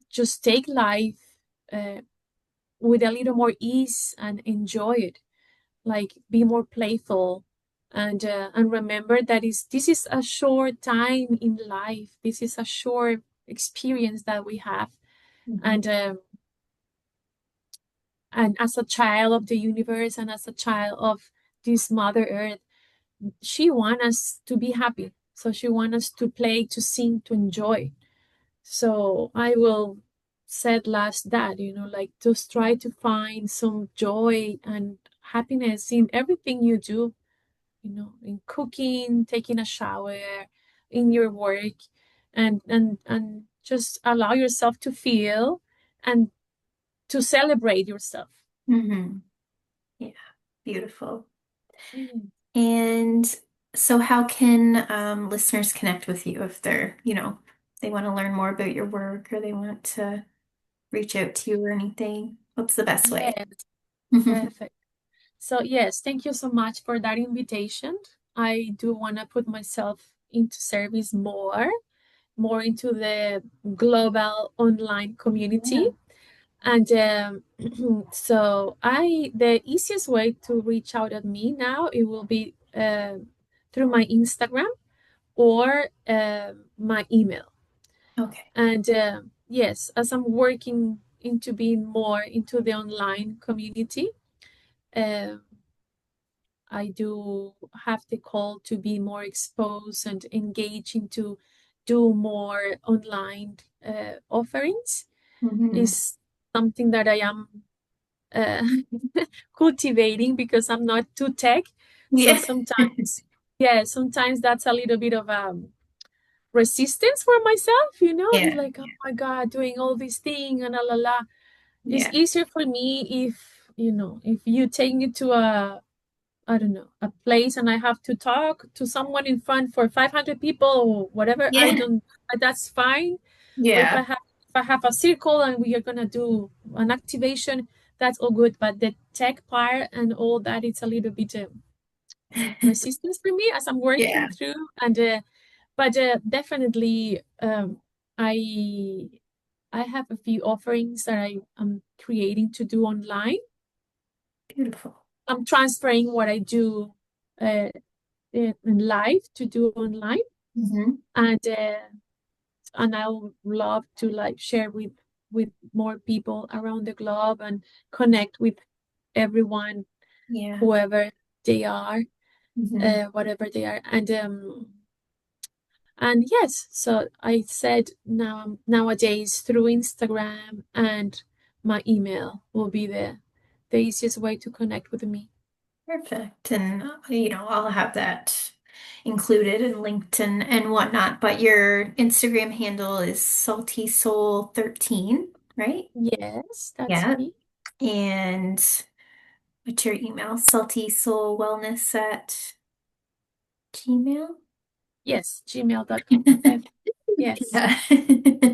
just take life with a little more ease and enjoy it. Like be more playful and remember that is this is a short time in life. This is a short experience that we have. Mhm. And um, and as a child of the universe and as a child of this mother earth, she wants us to be happy, so she wants us to play, to sing, to enjoy. So I will said last that, like just try to find some joy and happiness in everything you do, in cooking, taking a shower, in your work, and just allow yourself to feel and to celebrate yourself. Mhm. Yeah, beautiful. Mm. And so how can listeners connect with you if they want to learn more about your work or they want to reach out to you or anything? What's the best way? Yes, perfect. So yes, thank you so much for that invitation. I do want to put myself into service more into the global online community. Yeah. And so the easiest way to reach out at me now, it will be through my Instagram or my email. Okay. And yes, as I'm working into being more into the online community, um, I do have the call to be more exposed and engage into do more online offerings. Hmm. Is something that I am uh, cultivating because I'm not too tech. So Yeah. sometimes, yeah, sometimes that's a little bit of resistance for myself. It's Yeah. like, oh my God, doing all these things and la la la. It's Yeah. easier for me if you take me to I don't know, a place and I have to talk to someone in front for 500 people or whatever. I Yeah. don't, that's fine. Or Yeah. if I have a circle and we are gonna do an activation, that's all good. But the tech part and all that, it's a little bit resistance for me as I'm working Yeah. through. And but definitely, I I have a few offerings that I am creating to do online. Beautiful. I'm transferring what I do uh, in live to do online, Hmm. and I would love to like share with more people around the globe and connect with everyone, Yeah. whoever they are, Hmm. whatever they are. And yes, so I said nowadays through Instagram and my email will be the easiest way to connect with me. Perfect. And I'll have that included and linked and whatnot. But your Instagram handle is Salty Soul 13, right? Yes, that's Yeah. me. And what's your email? Salty Soul Wellness at Gmail? Yes, gmail.com. Yes. Yeah.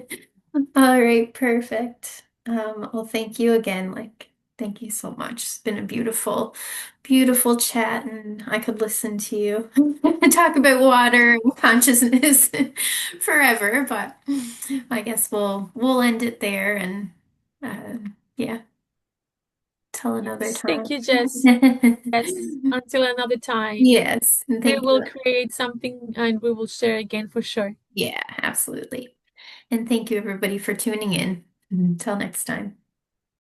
All right, perfect. Well, thank you again. Thank you so much. It's been a beautiful, beautiful chat, and I could listen to you talk about water and consciousness forever, but I guess we'll end it there and yeah, till another Yes. Thank time. you, Jess. Yes. Until another time. Yes, and We thank will you. create something and we will share again for sure. Yeah, absolutely. And thank you, everybody, for tuning in. Until next time.